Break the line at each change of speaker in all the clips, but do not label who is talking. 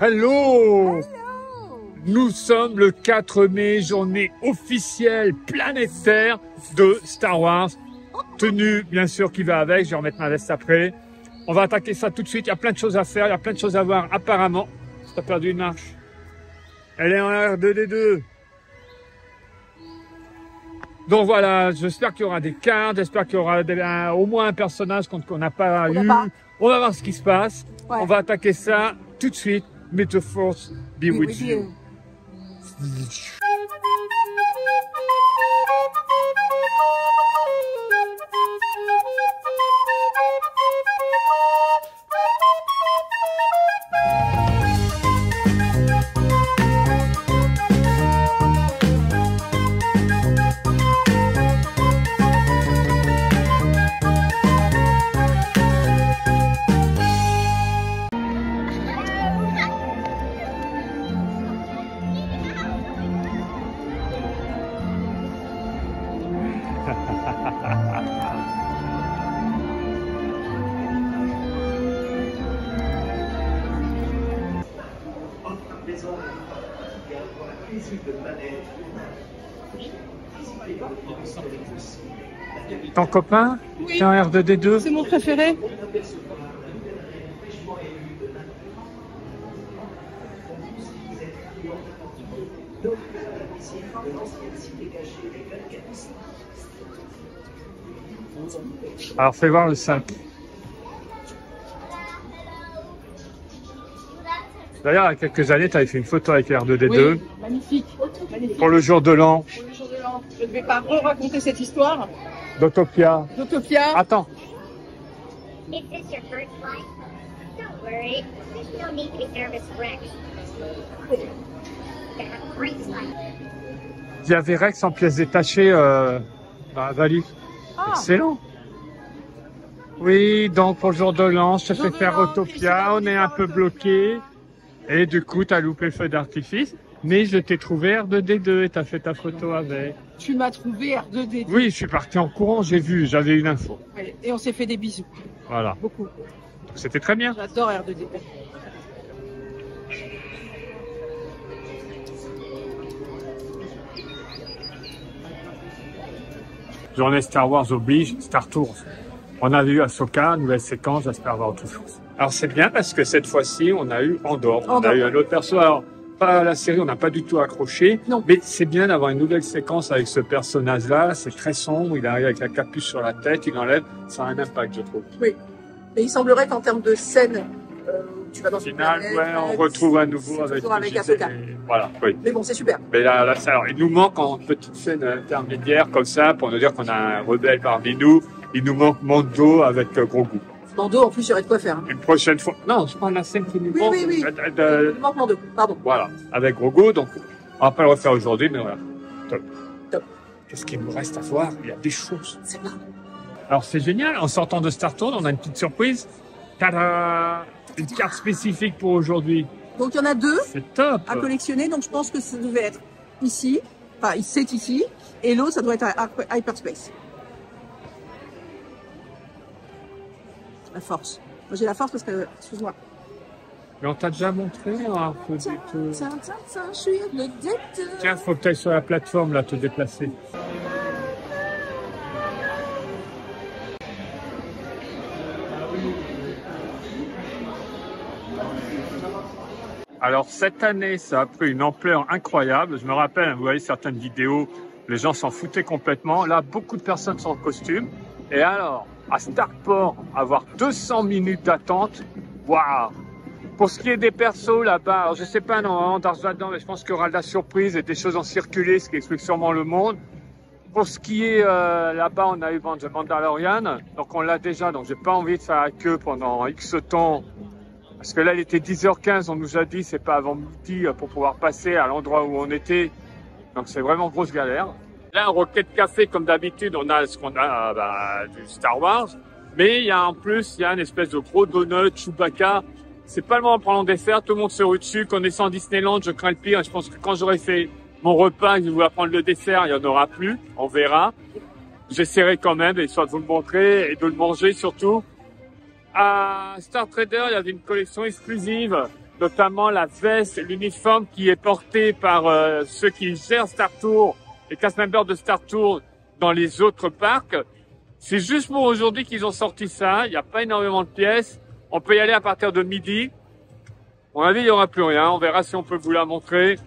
Hello! Nous sommes le 4 mai, journée officielle planétaire de Star Wars. Tenue, bien sûr, qui va avec. Je vais remettre ma veste après. On va attaquer ça tout de suite. Il y a plein de choses à faire. Il y a plein de choses à voir, apparemment. Tu as perdu une marche. Elle est en R2D2. Donc voilà, j'espère qu'il y aura des cartes. J'espère qu'il y aura au moins un personnage qu'on n'a pas eu. On va voir ce qui se passe. Ouais. On va attaquer ça tout de suite. May the force be with you. Ton copain? Oui. C'est un R2D2?
C'est mon préféré.
Alors fais voir le 5. D'ailleurs, il y a quelques années, tu avais fait une photo avec R2D2.
Oui, magnifique, magnifique.
Pour le jour de l'an.
Pour le jour de l'an. Je ne vais pas raconter cette histoire.
D'Autopia.
D'Autopia.
Attends.
Is this your first flight? Don't worry, there's no need to be nervous, Rex.
Il y avait Rex en pièces détachées dans la valise. Ah. Excellent. Oui, donc pour le jour de l'an, je te fais faire Autopia, on est un peu bloqué. Et du coup, tu as loupé le feu d'artifice. Mais je t'ai trouvé R2D2 et tu as fait ta photo avec.
Tu m'as trouvé R2D2.
Oui, je suis parti en courant, j'ai vu, j'avais une info.
Ouais, et on s'est fait des bisous.
Voilà.
Beaucoup.
C'était très bien.
J'adore R2D2.
Journée Star Wars oblige, Star Tours. On a vu Ahsoka, nouvelle séquence, j'espère avoir autre chose. Alors c'est bien parce que cette fois-ci, on a eu Andorre. On a eu un autre perso. Alors, pas la série, on n'a pas du tout accroché. Non. Mais c'est bien d'avoir une nouvelle séquence avec ce personnage-là. C'est très sombre, il arrive avec la capuche sur la tête, il enlève. Ça a un impact, je trouve.
Oui. Mais il semblerait qu'en termes de scène, tu vas dans
une planète, ouais, on retrouve à nouveau avec
Ahsoka.
Voilà, oui.
Mais bon, c'est super.
Mais là, alors, il nous manque en petite scène intermédiaire comme ça pour nous dire qu'on a un rebelle parmi nous. Il nous manque Mando avec Grogu.
Mando, en plus, il y aurait de quoi faire. Hein.
Une prochaine fois. Non, je parle de la scène qui nous manque.
Oui, oui, oui. Il manque Mando, pardon.
Voilà, avec Grogu. Donc, on va pas le refaire aujourd'hui, mais voilà. Top.
Top.
Qu'est-ce qu'il nous reste à voir? Il y a des choses.
C'est pas.
Alors, c'est génial. En sortant de Star Tours, on a une petite surprise. Tada! Une carte spécifique pour aujourd'hui.
Donc, il y en a deux.
C'est top.
À collectionner. Donc, je pense que ça devait être ici. Enfin, c'est ici. Et l'autre, ça doit être à Hyperspace. La force. Moi, j'ai la force parce que, excuse-moi.
Mais on t'a déjà montré un peu
tiens, je suis le dette.
Tiens, faut que tu ailles sur la plateforme, là, te déplacer. Alors, cette année, ça a pris une ampleur incroyable. Je me rappelle, vous voyez certaines vidéos, les gens s'en foutaient complètement. Là, beaucoup de personnes sont en costume. Et alors, à Starport, avoir 200 minutes d'attente, waouh! Pour ce qui est des persos là-bas, je sais pas, non, Darth Vader, mais je pense qu'il y aura de la surprise et des choses en circuler, ce qui explique sûrement le monde. Pour ce qui est là-bas, on a eu The Mandalorian, donc on l'a déjà, donc j'ai pas envie de faire la queue pendant X temps. Parce que là, il était 10h15, on nous a dit, c'est pas avant midi pour pouvoir passer à l'endroit où on était. Donc c'est vraiment grosse galère. Là, Rocket Café, comme d'habitude, on a ce qu'on a du Star Wars. Mais il y a en plus, il y a une espèce de gros donut, Chewbacca. C'est pas le moment de prendre en dessert, tout le monde se rue dessus. Connaissant Disneyland, je crains le pire. Je pense que quand j'aurai fait mon repas, que je vais prendre le dessert, il n'y en aura plus. On verra. J'essaierai quand même, histoire de vous le montrer et de le manger surtout. À Star Trader, il y avait une collection exclusive notamment la veste, l'uniforme qui est porté par ceux qui gèrent Star Tours, les cast members de Star Tours dans les autres parcs. C'est juste pour aujourd'hui qu'ils ont sorti ça. Il n'y a pas énormément de pièces. On peut y aller à partir de midi. À mon avis, il n'y aura plus rien. On verra si on peut vous la montrer.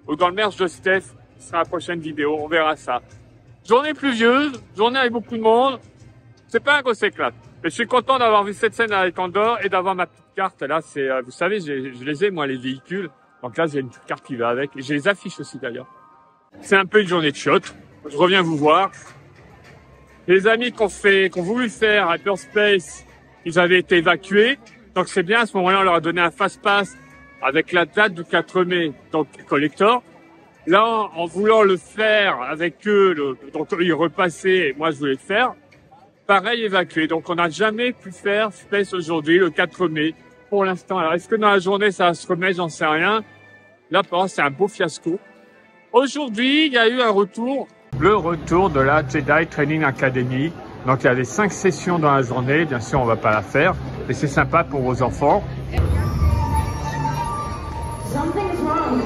Ou dans le merch de Steph, ce sera la prochaine vidéo. On verra ça. Journée pluvieuse, journée avec beaucoup de monde. C'est pas un gros éclat. Mais je suis content d'avoir vu cette scène avec Andorre et d'avoir ma petite carte. Là, c'est, vous savez, je les ai, moi, les véhicules. Donc là, j'ai une petite carte qui va avec. Et j'ai les affiches aussi, d'ailleurs. C'est un peu une journée de shot. Je reviens vous voir. Les amis qu'on voulu faire Hyperspace, ils avaient été évacués. Donc c'est bien, à ce moment-là, on leur a donné un fast-pass avec la date du 4 mai, donc collector. Là, en voulant le faire avec eux, donc ils repassaient, et moi je voulais le faire, pareil évacué. Donc on n'a jamais pu faire Space aujourd'hui, le 4 mai, pour l'instant. Alors est-ce que dans la journée ça se remet, j'en sais rien. Là, pour moi, c'est un beau fiasco. Aujourd'hui, il y a eu un retour. Le retour de la Jedi Training Academy. Donc il y avait 5 sessions dans la journée. Bien sûr, on va pas la faire, mais c'est sympa pour vos enfants.
Something's wrong.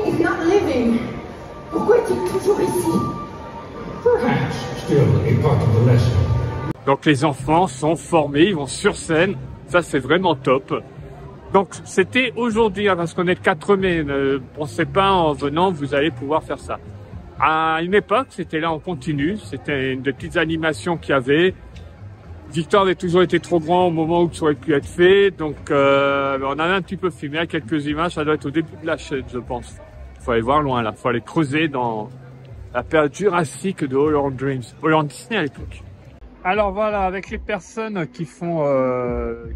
He's not living. Pourquoi est-il toujours ici? Perhaps still a part of the lesson.
Donc les enfants sont formés, ils vont sur scène. Ça, c'est vraiment top. Donc c'était aujourd'hui, hein, parce qu'on est le 4 mai. Ne pensez pas en venant, vous allez pouvoir faire ça. À une époque, c'était là en continu. C'était une des petites animations qu'il y avait. Victor avait toujours été trop grand au moment où ça aurait pu être fait. Donc, on avait un petit peu filmé à quelques images. Ça doit être au début de la chaîne, je pense. Il faut aller voir loin, là. Il faut aller creuser dans la période jurassique de Holland Dreams. Holland Disney à l'époque. Alors voilà, avec les personnes qui font,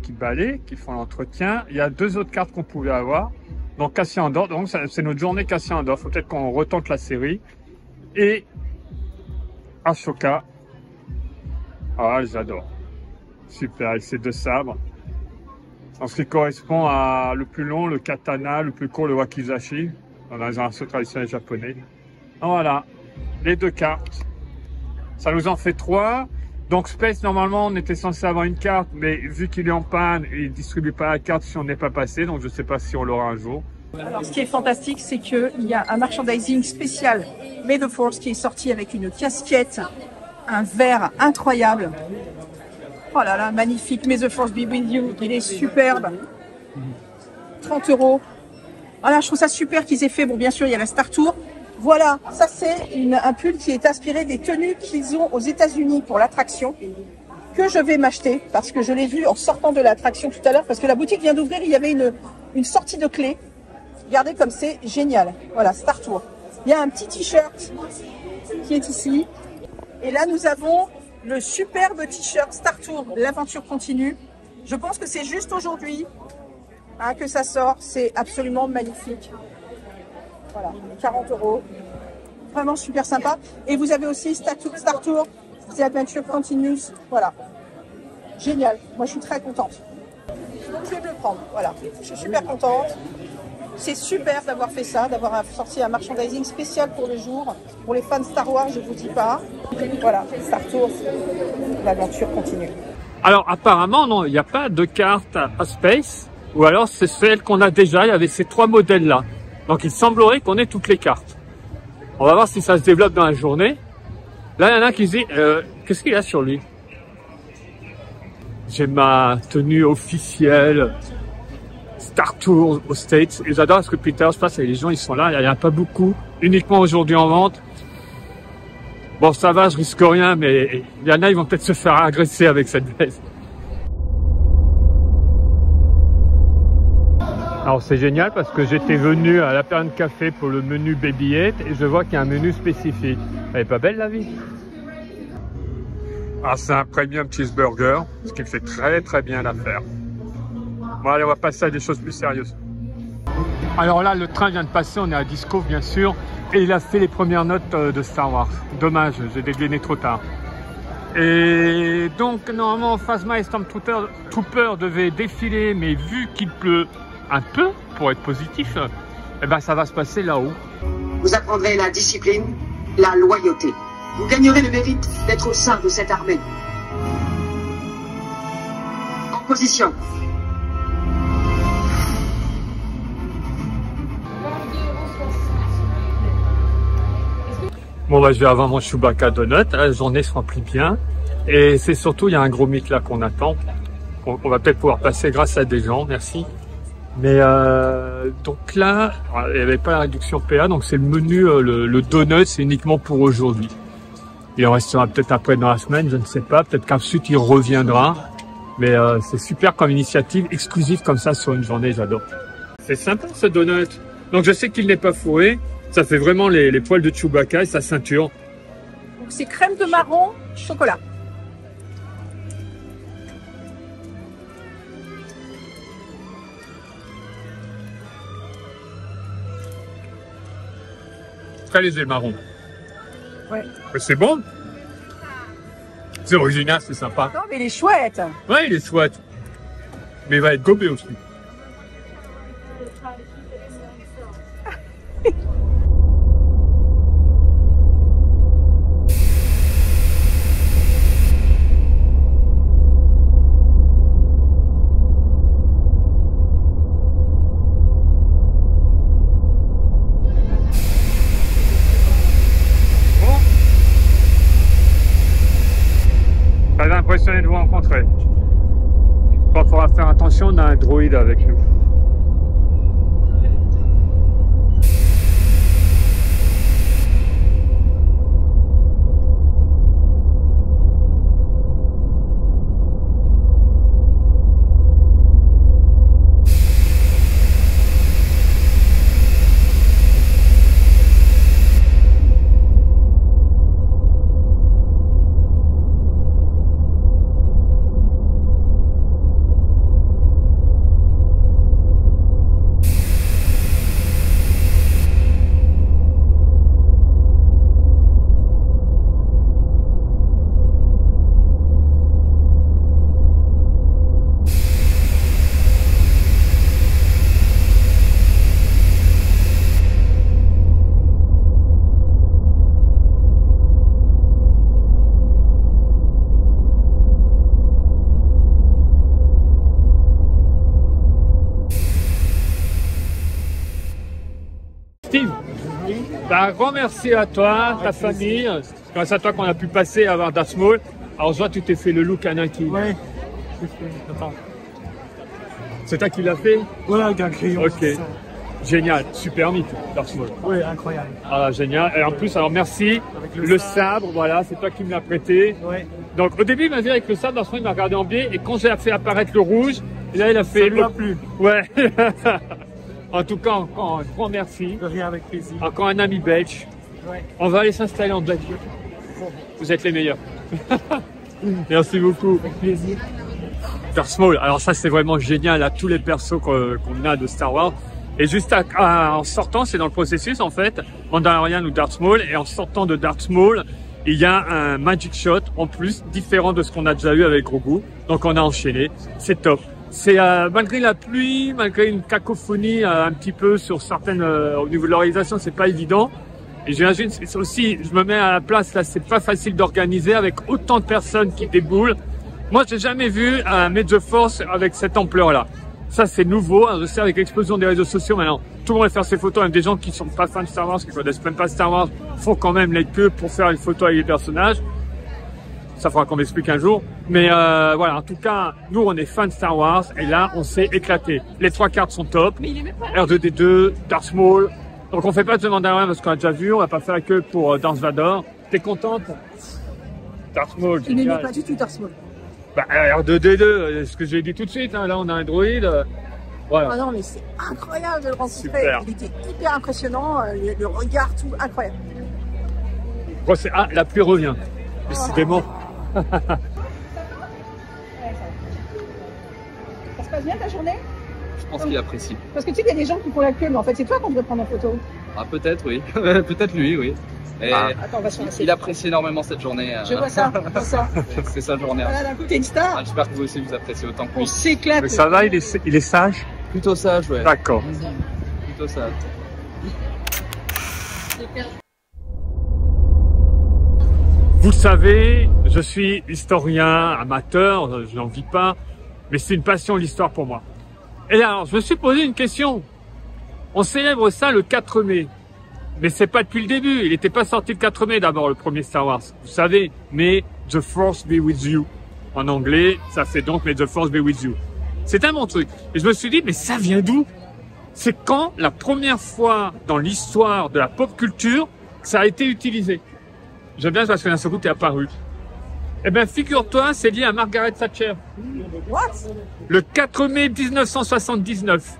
qui balaient, qui font l'entretien, il y a 2 autres cartes qu'on pouvait avoir. Donc, Cassian Andor. Donc, c'est notre journée Cassian Andor. Faut peut-être qu'on retente la série. Et Ashoka. Ah, j'adore. Super, avec ces 2 sabres. En ce qui correspond à le plus long, le katana, le plus court, le wakizashi, dans les arts traditionnels japonais. Voilà, les 2 cartes. Ça nous en fait 3. Donc Space, normalement, on était censé avoir une carte, mais vu qu'il est en panne, il ne distribue pas la carte si on n'est pas passé. Donc je ne sais pas si on l'aura un jour.
Alors, ce qui est fantastique, c'est qu'il y a un merchandising spécial May the Force qui est sorti avec une casquette, un verre incroyable. Oh là là, magnifique. May the Force be with you. Il est superbe. 30 €. Voilà, je trouve ça super qu'ils aient fait. Bon, bien sûr, il y a la Star Tour. Voilà, ça c'est un pull qui est inspiré des tenues qu'ils ont aux États-Unis pour l'attraction, que je vais m'acheter parce que je l'ai vu en sortant de l'attraction tout à l'heure, parce que la boutique vient d'ouvrir, il y avait une sortie de clés. Regardez comme c'est génial. Voilà, Star Tour. Il y a un petit t-shirt qui est ici. Et là, nous avons le superbe t-shirt Star Tour, l'aventure continue. Je pense que c'est juste aujourd'hui que ça sort. C'est absolument magnifique. Voilà, 40 €. Vraiment super sympa. Et vous avez aussi Star Tour, The Adventure Continues. Voilà. Génial. Moi, je suis très contente. Donc, je vais me le prendre. Voilà. Je suis super contente. C'est super d'avoir fait ça, d'avoir sorti un merchandising spécial pour le jour. Pour les fans Star Wars, je vous dis pas. Voilà, Star Tours, l'aventure continue.
Alors apparemment, non, il n'y a pas de carte à Space. Ou alors c'est celle qu'on a déjà, il y avait ces 3 modèles-là. Donc il semblerait qu'on ait toutes les cartes. On va voir si ça se développe dans la journée. Là, il y en a qui se disent, qu'est-ce qu'il y a sur lui? J'ai ma tenue officielle Star Tours aux States. Et j'adore ce que Peter se passe, et les gens ils sont là, il n'y en a pas beaucoup, uniquement aujourd'hui en vente. Bon, ça va, je risque rien, mais il y en a, ils vont peut-être se faire agresser avec cette veste. Alors c'est génial parce que j'étais venu à la Période Café pour le menu Baby-Ette et je vois qu'il y a un menu spécifique. Elle est pas belle la vie? Ah, c'est un premium cheeseburger, ce qui fait très bien l'affaire. Bon allez, on va passer à des choses plus sérieuses. Alors là, le train vient de passer, on est à Disco bien sûr, et il a fait les premières notes de Star Wars. Dommage, j'ai dégainé trop tard. Et donc normalement Phasma et Stormtrooper devaient défiler, mais vu qu'il pleut un peu, pour être positif, eh ben ça va se passer là-haut.
Vous apprendrez la discipline, la loyauté. Vous gagnerez le mérite d'être au sein de cette armée. En position.
Bon, bah, je vais avoir mon Chewbacca Donut. La journée se remplit bien. Et c'est surtout, il y a un gros mythe là qu'on attend. On va peut-être pouvoir passer grâce à des gens, merci. Mais donc là, il n'y avait pas la réduction PA, donc c'est le menu, le donut, c'est uniquement pour aujourd'hui. Il en restera peut-être après dans la semaine, je ne sais pas. Peut-être qu'ensuite il reviendra. Mais c'est super comme initiative, exclusive comme ça sur une journée, j'adore. C'est sympa ce donut. Donc je sais qu'il n'est pas fourré. Ça fait vraiment les poils de Chewbacca et sa ceinture.
Donc c'est crème de marron, chocolat.
Très léger marron.
Ouais.
Mais c'est bon. C'est original, c'est sympa.
Non mais il est chouette.
Ouais, il est chouette. Mais il va être gobé aussi. Très impressionné de vous rencontrer. Il faudra faire attention, on a un droïde avec nous. Steve, un grand merci à toi, ta famille. C'est grâce à toi qu'on a pu passer à voir Darth Maul. Alors je vois, tu t'es fait le look Anakin.
Ouais.
C'est toi qui l'as fait?
Voilà, avec un crayon.
Ok. Génial, super mythe, Darth Maul.
Oui, incroyable.
Ah, génial. Et en plus, alors merci.
Avec
Le sabre, voilà, c'est toi qui me l'as prêté.
Ouais.
Donc au début, il m'a vu avec le sabre, Darth Maul, il m'a regardé en biais. Et quand j'ai fait apparaître le rouge, et là, il a fait...
Ça lui a plu.
Ouais. En tout cas, encore un grand merci.
De rien, avec plaisir.
Encore un ami belge.
Ouais.
On va aller s'installer en Belgique. Vous êtes les meilleurs. Merci beaucoup.
Avec plaisir.
Darth Maul, alors ça c'est vraiment génial à tous les persos qu'on a de Star Wars. Et juste en sortant, c'est dans le processus en fait, Mandalorian ou Darth Maul, et en sortant de Darth Maul, il y a un Magic Shot en plus, différent de ce qu'on a déjà eu avec Grogu. Donc on a enchaîné, c'est top. C'est malgré la pluie, malgré une cacophonie un petit peu sur certaines, au niveau de l'organisation, c'est pas évident. Et j'imagine, c'est aussi, je me mets à la place, là, c'est pas facile d'organiser avec autant de personnes qui déboulent. Moi, j'ai jamais vu un Major Force avec cette ampleur-là. Ça, c'est nouveau. Je sais, avec l'explosion des réseaux sociaux, maintenant, tout le monde va faire ses photos. Même des gens qui sont pas fans de Star Wars, qui connaissent même pas Star Wars, font quand même les queues pour faire une photo avec les personnages. Ça fera qu'on m'explique un jour. Mais voilà, en tout cas, nous, on est fans de Star Wars. Et là, on s'est éclaté. Les 3 cartes sont top. R2-D2, Darth Maul. Donc, on fait pas de Mandalorian parce qu'on a déjà vu. On va pas faire la queue pour Darth Vader. T'es contente? Darth Maul,
Il n'aimait
génial.
pas du tout Darth Maul.
Bah, R2-D2, ce que j'ai dit tout de suite, hein, là on a un droïde. Voilà.
Ah non, mais c'est incroyable de le rencontrer.
Super.
Il était hyper impressionnant, le regard, tout incroyable.
Bon, ah, la pluie revient. Décidément.
Ça se passe bien ta journée?
Je pense qu'il apprécie.
Parce que tu sais, il y a des gens qui font la queue, mais en fait, c'est toi qu'on devrait prendre en photo.
Ah, peut-être, oui. Peut-être lui, oui. Et
Attends, on va se faire
il apprécie énormément cette journée.
Je vois ça, je vois ça.
C'est sa journée.
Voilà, d'un coup, t'es une star.
J'espère que vous aussi vous appréciez autant que
On
lui.
s'éclate.
Mais ça va, il est sage?
Plutôt sage, ouais.
D'accord.
Plutôt sage.
Vous le savez, je suis historien, amateur, je n'en vis pas, mais c'est une passion l'histoire pour moi. Et alors, je me suis posé une question. On célèbre ça le 4 mai. Mais c'est pas depuis le début. Il n'était pas sorti le 4 mai d'abord, le premier Star Wars. Vous savez, May the Force be with you. En anglais, ça fait donc May the Force be with you. C'est un bon truc. Et je me suis dit, mais ça vient d'où? C'est quand la première fois dans l'histoire de la pop culture, ça a été utilisé. J'aime bien parce que d'un seul coup, t'es apparu. Eh bien, figure-toi, c'est lié à Margaret Thatcher.
What?
Le 4 mai 1979.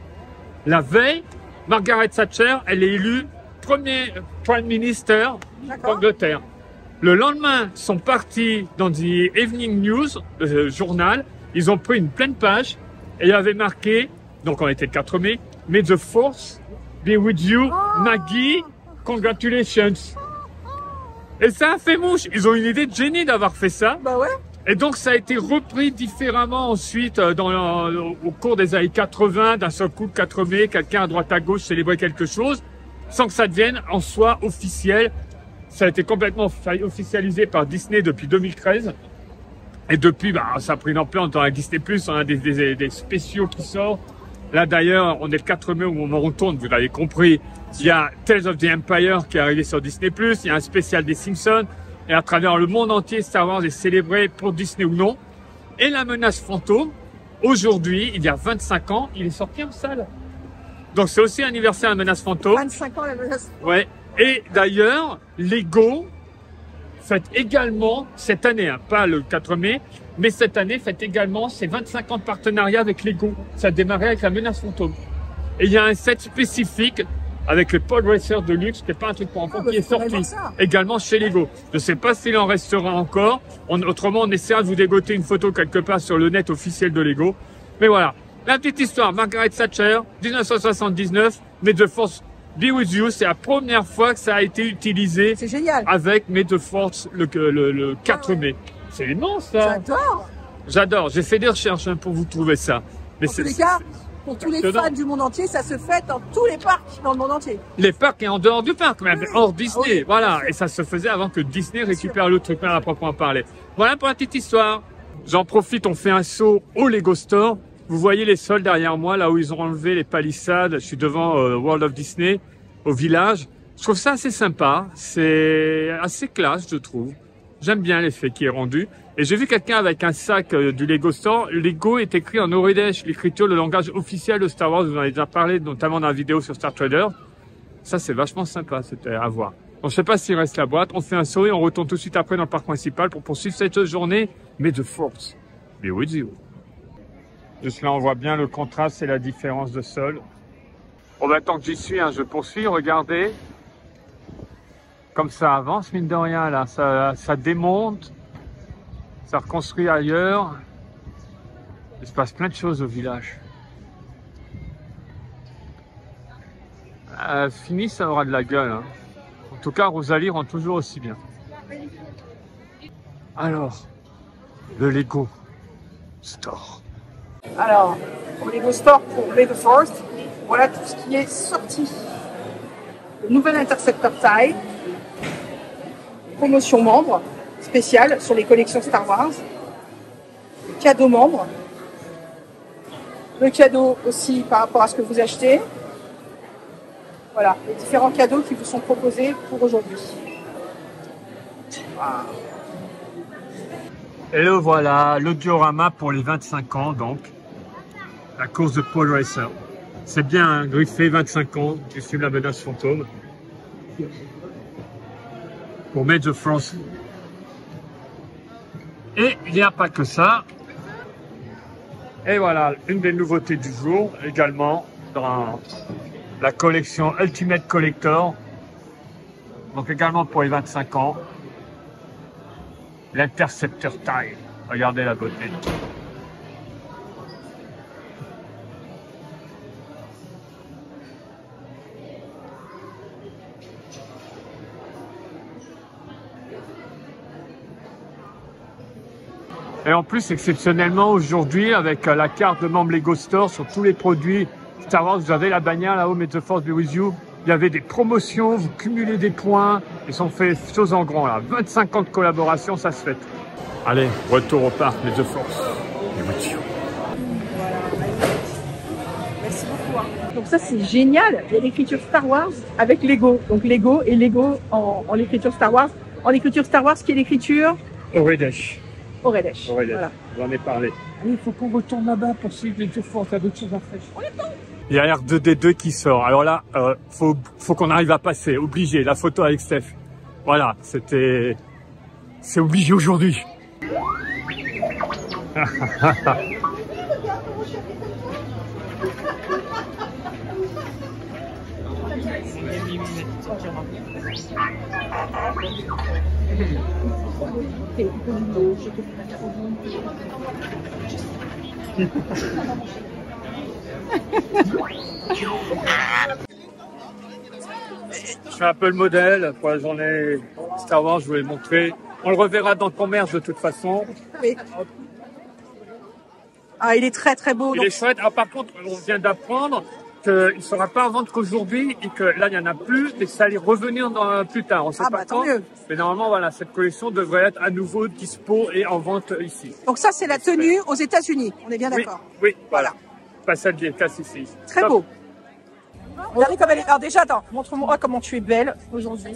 La veille, Margaret Thatcher, elle est élue premier Prime Minister d'Angleterre. Le lendemain, ils sont partis dans The Evening News, le journal. Ils ont pris une pleine page et il y avait marqué, donc on était le 4 mai, May the Force be with you, Maggie, congratulations. Et ça a fait mouche. Ils ont une idée de génie d'avoir fait ça.
Bah ouais.
Et donc, ça a été repris différemment ensuite au cours des années 80. D'un seul coup, le 4 mai, quelqu'un à droite à gauche célébrait quelque chose sans que ça devienne en soi officiel. Ça a été complètement officialisé par Disney depuis 2013. Et depuis, bah, ça a pris une ampleur dans la Disney+. On a des spéciaux qui sortent. Là, d'ailleurs, on est le 4 mai au moment où on tourne, vous l'avez compris. Il y a Tales of the Empire qui est arrivé sur Disney+. Il y a un spécial des Simpsons. Et à travers le monde entier, Star Wars est célébré pour Disney ou non. Et La Menace Fantôme, aujourd'hui, il y a 25 ans, il est sorti en salle. Donc c'est aussi l'anniversaire de La Menace Fantôme.
25 ans, La Menace.
Ouais. Et d'ailleurs, Lego fête également, cette année, hein, pas le 4 mai, mais cette année fête également ses 25 ans de partenariat avec Lego. Ça a démarré avec La Menace Fantôme. Et il y a un set spécifique avec le Pod Racer de luxe, qui n'est pas un truc pour enfants, qui est sorti également chez Lego. Je ne sais pas s'il en restera encore. Autrement, on essaiera de vous dégoter une photo quelque part sur le net officiel de Lego. Mais voilà, la petite histoire. Margaret Thatcher, 1979, May the Force be with you. C'est la première fois que ça a été utilisé.
C'est génial.
Avec May the Force le 4 mai. C'est immense, ça.
J'adore.
J'adore. J'ai fait des recherches pour vous trouver ça. Mais
en tous les cas, pour tous les fans du monde entier, ça se fait dans tous les parcs dans le monde entier.
Les parcs et en dehors du parc, même hors Disney. Voilà, et ça se faisait avant que Disney récupère le truc, à proprement parler. Voilà pour la petite histoire. J'en profite, on fait un saut au Lego Store. Vous voyez les sols derrière moi, là où ils ont enlevé les palissades. Je suis devant World of Disney, au village. Je trouve ça assez sympa. C'est assez classe, je trouve. J'aime bien l'effet qui est rendu. Et j'ai vu quelqu'un avec un sac du Lego Store. Lego est écrit en Norudesh, l'écriture, le langage officiel de Star Wars. Vous en avez déjà parlé, notamment dans la vidéo sur Star Trader. Ça, c'est vachement sympa, c'était à voir. Donc, je sais pas s'il reste la boîte. On fait un saut et on retourne tout de suite après dans le parc principal pour poursuivre cette journée. May the Force be with you. Juste là, on voit bien le contraste et la différence de sol. Bon, ben, tant que j'y suis, hein, je poursuis. Regardez. Comme ça avance, mine de rien, là. Ça démonte. Ça reconstruit ailleurs. Il se passe plein de choses au village. Fini, ça aura de la gueule. Hein. En tout cas, Rosalie rend toujours aussi bien. Alors, le Lego Store.
Alors, au Lego Store pour May the Force, voilà tout ce qui est sorti. Le nouvel Interceptor TIE, promotion membre spéciale sur les collections Star Wars, cadeau membre, le cadeau aussi par rapport à ce que vous achetez. Voilà, les différents cadeaux qui vous sont proposés pour aujourd'hui.
Wow. Et le voilà, le diorama pour les 25 ans, donc, la course de Pod Racer. C'est bien, hein, griffé 25 ans du film La Menace Fantôme. Pour May the Force. Et il n'y a pas que ça. Et voilà, une des nouveautés du jour, également, dans la collection Ultimate Collector. Donc également pour les 25 ans. L'Interceptor TIE. Regardez la beauté. Et en plus, exceptionnellement, aujourd'hui, avec la carte de membre Lego Store sur tous les produits Star Wars, vous avez la bannière là-haut, May the Force be with you. Il y avait des promotions, vous cumulez des points. Ils ont fait choses en grand là. 25 ans de collaboration, ça se fait. Allez, retour au parc, May the Force be with you.
Voilà, merci beaucoup. Hein. Donc ça c'est génial. Il y a l'écriture Star Wars avec Lego. Donc Lego et Lego en l'écriture Star Wars. En écriture Star Wars, qui est l'écriture
Oredesh.
Oredesh. Voilà.
J'en ai parlé.
Il faut qu'on retourne là-bas pour suivre les forces, il y a d'autres choses à faire.
Il y a R2D2 qui sort. Alors là, faut qu'on arrive à passer. Obligé. La photo avec Steph. Voilà. C'est obligé aujourd'hui. Je fais un peu le modèle pour la journée Star Wars, je voulais le montrer. On le reverra dans le commerce de toute façon.
Oui. Ah, il est très très beau.
Il est chouette. Ah, par contre, on vient d'apprendre qu'il ne sera pas en vente qu'aujourd'hui et que là, il n'y en a plus et que ça allait revenir plus tard. On sait pas
tant
quand.
mieux.
Mais normalement, voilà, cette collection devrait être à nouveau dispo et en vente ici.
Donc ça, c'est la tenue aux États-Unis. On est bien d'accord.
Oui, voilà. Pas celle qui est casse ici.
Très beau. Regardez comme elle est. Alors déjà, attends, montre-moi comment tu es belle aujourd'hui.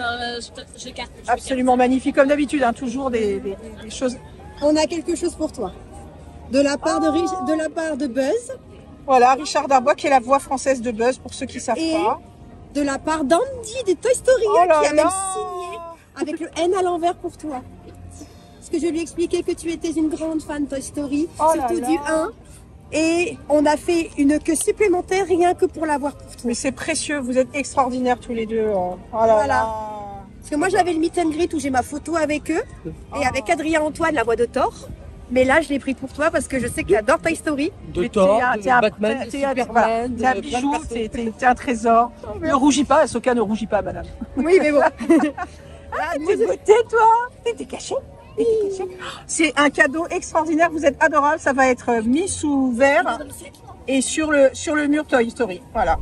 J'écarte.
Absolument magnifique, comme d'habitude, hein, toujours des choses.
On a quelque chose pour toi. De la part de Buzz.
Voilà, Richard Darbois qui est la voix française de Buzz pour ceux qui savent pas.
De la part d'Andy de Toy Story qui a même signé avec le N à l'envers pour toi. Parce que je lui ai expliqué que tu étais une grande fan Toy Story, surtout du 1. Et on a fait une queue supplémentaire rien que pour l'avoir pour toi.
Mais c'est précieux, vous êtes extraordinaires tous les deux. Voilà.
Parce que moi j'avais le meet and greet où j'ai ma photo avec eux et avec Adrien Antoine, la voix de Thor. Mais là je l'ai pris pour toi parce que je sais que tu adores Toy Story.
De Thor, de Batman, de Superman,
t'es un bijou, t'es un trésor. Ne rougis pas, Ahsoka ne rougit pas, madame.
Oui, mais bon.
T'es beauté, toi. T'es cachée. C'est un cadeau extraordinaire, vous êtes adorable, ça va être mis sous verre et sur le mur Toy Story. Voilà.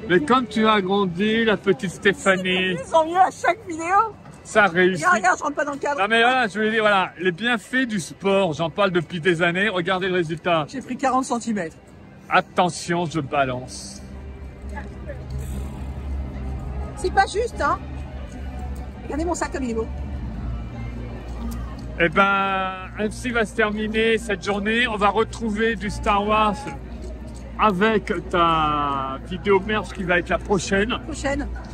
Mais comme tu as grandi, la petite Stéphanie.
Ils sont mieux à chaque vidéo.
Ça réussit.
Regarde, je rentre pas dans le cadre.
Non mais voilà, je veux dire, voilà, les bienfaits du sport, j'en parle depuis des années, regardez le résultat.
J'ai pris 40 cm.
Attention, je balance.
C'est pas juste, hein. Regardez mon sac comme il est beau.
Eh ben, ainsi va se terminer cette journée. On va retrouver du Star Wars avec ta vidéo merch qui va être la prochaine.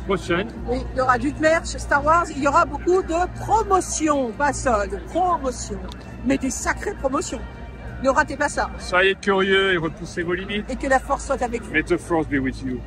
Prochaine.
Oui, il y aura du merch Star Wars. Il y aura beaucoup de promotions, pas ça, de promotions. Mais des sacrées promotions. Ne ratez pas ça.
Soyez curieux et repoussez vos limites.
Et que la force soit avec vous.
May the force be with you.